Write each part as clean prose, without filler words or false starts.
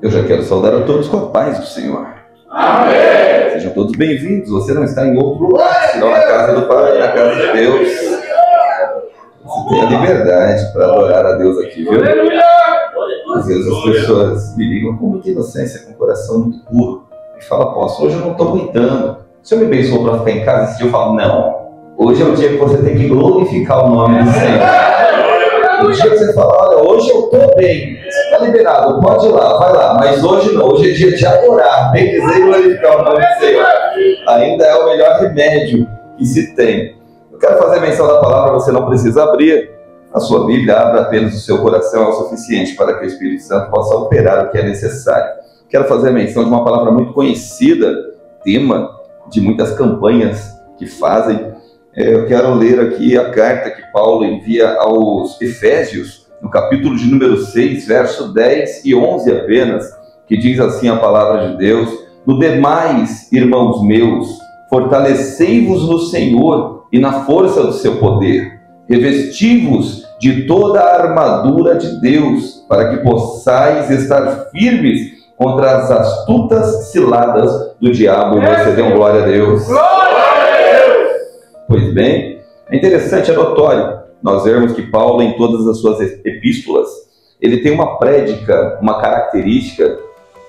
Eu já quero saudar a todos com a paz do Senhor. Amém! Sejam todos bem-vindos. Você não está em outro lugar, senão na casa do Pai, na casa de Deus. Você tem a liberdade para adorar a Deus aqui, viu? Às vezes as pessoas me ligam com muita inocência, com o coração muito puro, e falam: apóstolo, hoje eu não estou aguentando. O Senhor me abençoou para ficar em casa esse dia? Eu falo: não. Hoje é o dia que você tem que glorificar o nome do Senhor. O dia que você fala: olha, hoje eu estou bem, você está liberado, pode ir lá, vai lá. Mas hoje não, hoje é dia de adorar, bem dizer, e glorificar o nome do Senhor. Ainda é o melhor remédio que se tem. Eu quero fazer menção da palavra, você não precisa abrir a sua Bíblia, abra apenas o seu coração, é o suficiente para que o Espírito Santo possa operar o que é necessário. Quero fazer menção de uma palavra muito conhecida, tema de muitas campanhas que fazem. Eu quero ler aqui a carta que Paulo envia aos Efésios, no capítulo de número 6, verso 10 e 11 apenas, que diz assim a palavra de Deus: no demais, irmãos meus, fortalecei-vos no Senhor e na força do seu poder. Revesti-vos de toda a armadura de Deus, para que possais estar firmes contra as astutas ciladas do diabo. E você dê glória a Deus. Pois bem, é interessante, é notório nós vermos que Paulo, em todas as suas epístolas, ele tem uma prédica, uma característica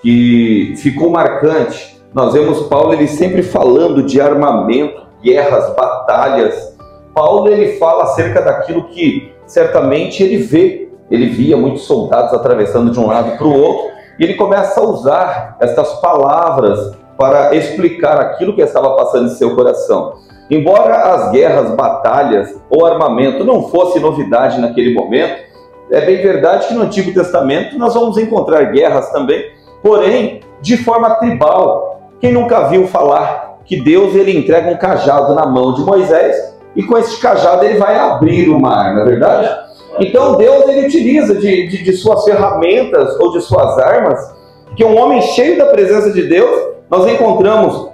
que ficou marcante. Nós vemos Paulo ele sempre falando de armamento, guerras, batalhas. Paulo ele fala acerca daquilo que certamente ele vê. Ele via muitos soldados atravessando de um lado para o outro, e ele começa a usar estas palavras para explicar aquilo que estava passando em seu coração. Embora as guerras, batalhas ou armamento não fosse novidade naquele momento, é bem verdade que no Antigo Testamento nós vamos encontrar guerras também, porém de forma tribal. Quem nunca viu falar que Deus ele entrega um cajado na mão de Moisés e com esse cajado ele vai abrir o mar, não é verdade? Então Deus ele utiliza de suas ferramentas ou de suas armas, que um homem cheio da presença de Deus, nós encontramos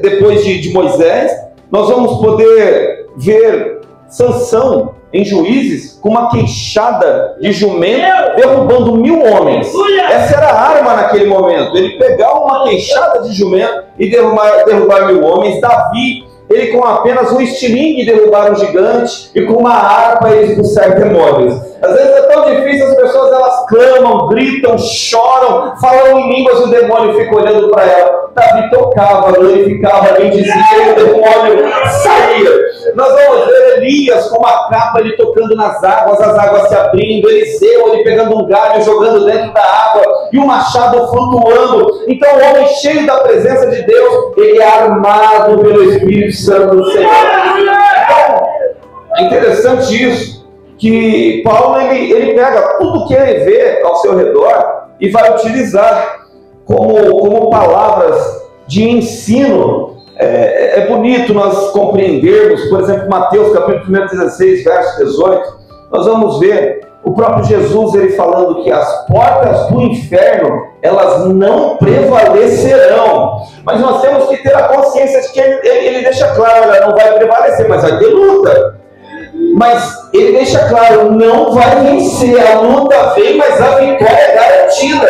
depois de Moisés, nós vamos poder ver Sansão em Juízes com uma queixada de jumento derrubando 1000 homens. Essa era a arma naquele momento, ele pegar uma queixada de jumento e derrubar 1000 homens. Davi, ele com apenas um estilingue derrubar um gigante, e com uma harpa ele expulsar demônios. Às vezes é tão difícil, as pessoas elas clamam, gritam, choram, falam em línguas e o demônio fica olhando para ela. Davi tocava, glorificava, bendizia e o demônio saía. Nós vamos ver Elias com uma capa, ele tocando nas águas, as águas se abrindo, Eliseu ele pegando um galho, jogando dentro da água e um machado flutuando. Então o homem cheio da presença de Deus, ele é armado pelo Espírito Santo do Senhor. Então, é interessante isso, que Paulo ele pega tudo que ele vê ao seu redor e vai utilizar como palavras de ensino. É bonito nós compreendermos, por exemplo, Mateus capítulo 16, verso 18, nós vamos ver o próprio Jesus ele falando que as portas do inferno elas não prevalecerão, mas nós temos que ter a consciência de que ele deixa claro, ela não vai prevalecer, mas vai ter luta. Mas ele deixa claro, não vai vencer, a luta vem, mas a vitória é garantida.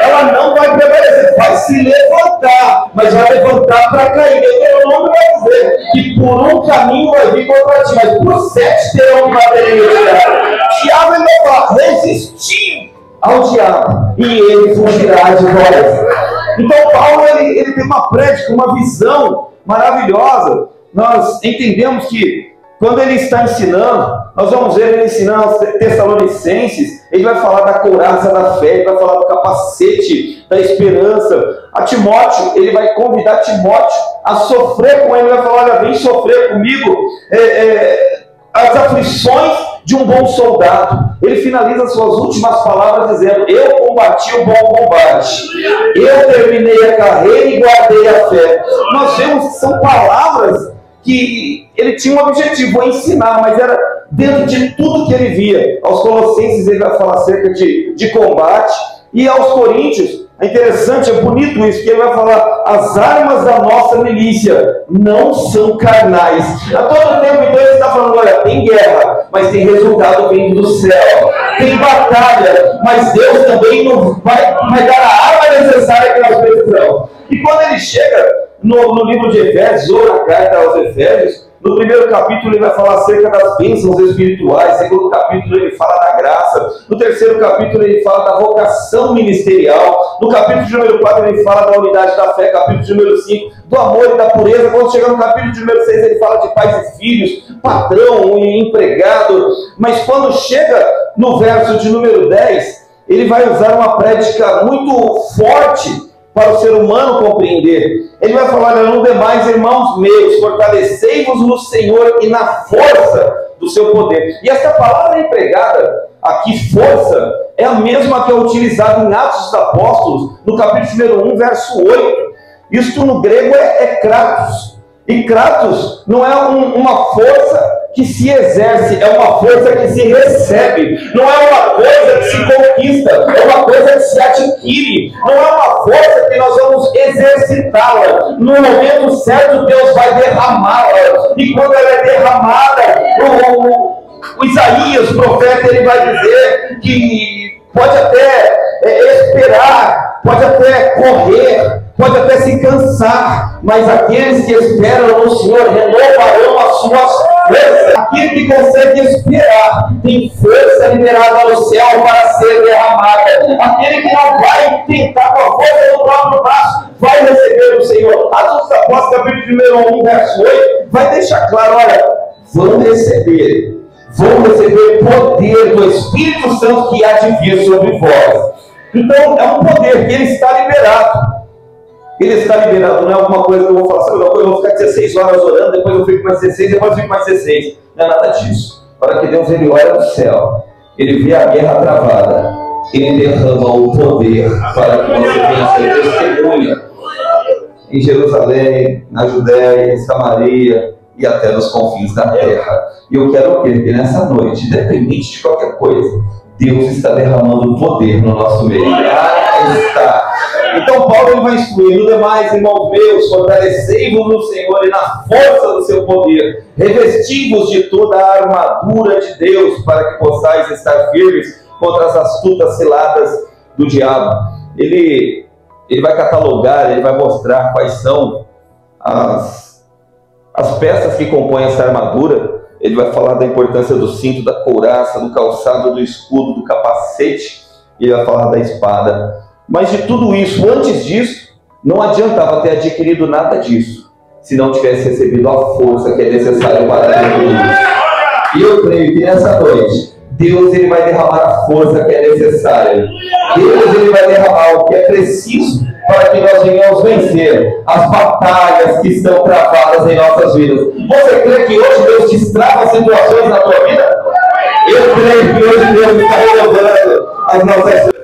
Ela não vai prevalecer, vai se levantar, mas vai levantar para cair. Deuteronômio vai dizer que por um caminho vai vir contra ti, mas por 7 terão que bater em ti. Tiago vai falar, resistir ao diabo e ele fugirá de vós. Então Paulo ele tem uma prédica, uma visão maravilhosa. Nós entendemos que quando ele está ensinando, nós vamos ver ele ensinando aos Tessalonicenses, ele vai falar da couraça da fé, ele vai falar do capacete da esperança. A Timóteo, ele vai convidar Timóteo a sofrer com ele, ele vai falar, olha, vem sofrer comigo as aflições de um bom soldado. Ele finaliza suas últimas palavras dizendo, eu combati o bom combate, eu terminei a carreira e guardei a fé. Nós vemos que são palavras que ele tinha um objetivo, ensinar, mas era dentro de tudo que ele via. Aos Colossenses ele vai falar acerca de combate, e aos Coríntios, é interessante, é bonito isso, que ele vai falar, as armas da nossa milícia não são carnais. A todo tempo, então, ele está falando, olha, tem guerra, mas tem resultado vindo do céu. Tem batalha, mas Deus também vai dar a arma necessária que nós precisamos. E quando ele chega no livro de Efésios, ou na carta aos Efésios, no primeiro capítulo ele vai falar acerca das bênçãos espirituais, no segundo capítulo ele fala da graça, no terceiro capítulo ele fala da vocação ministerial, no capítulo de número 4 ele fala da unidade da fé, capítulo de número 5 do amor e da pureza, quando chega no capítulo de número 6 ele fala de pais e filhos, patrão e empregado, mas quando chega no verso de número 10, ele vai usar uma prédica muito forte para o ser humano compreender. Ele vai falar: não demais, irmãos meus, fortalecei-vos no Senhor e na força do seu poder. E essa palavra empregada aqui, força, é a mesma que é utilizada em Atos dos Apóstolos, no capítulo número 1, verso 8. Isto no grego é kratos. E kratos não é uma força que se exerce, é uma força que se recebe. Não é uma coisa que se conquista, é uma coisa que se adquire. Não é uma força que nós vamos exercitá-la. No momento certo, Deus vai derramá-la. E quando ela é derramada, o Isaías, profeta, ele vai dizer que pode até esperar, pode até correr, pode até se cansar, mas aqueles que esperam no Senhor renovarão as suas forças. Aquele que consegue esperar tem força liberada no céu para ser derramada. Aquele que não vai tentar com a força do próprio braço vai receber do Senhor. Atos dos Apóstolos, capítulo número 1, verso 8, vai deixar claro: olha, vão receber poder do Espírito Santo que há de vir sobre vós. Então é um poder que ele está liberado. Ele está liberado, não é alguma coisa que eu vou falar, sabe, eu vou ficar 16 horas orando, depois eu fico mais 16, depois eu fico mais 16. Não é nada disso. Para que Deus, ele olha do céu, ele vê a guerra travada, ele derrama o poder para que você venha ser testemunha em Jerusalém, na Judéia, em Samaria e até nos confins da terra. E eu quero crer que nessa noite, independente de qualquer coisa, Deus está derramando poder no nosso meio. Está. Então Paulo ele vai instruir: no demais, irmãos meus, fortalecei-vos no Senhor e na força do seu poder, revesti-vos de toda a armadura de Deus, para que possais estar firmes contra as astutas ciladas do diabo. Ele vai catalogar, ele vai mostrar quais são as peças que compõem essa armadura. Ele vai falar da importância do cinto, da couraça, do calçado, do escudo, do capacete, e ele vai falar da espada. Mas de tudo isso, antes disso, não adiantava ter adquirido nada disso, se não tivesse recebido a força que é necessária para adquirir isso. E eu creio que nessa noite, Deus ele vai derramar a força que é necessária. Deus ele vai derramar o que é preciso para que nós venhamos vencer as batalhas que estão travadas em nossas vidas. Você crê que hoje Deus destrava situações na tua vida? Eu creio que hoje Deus está renovando as nossas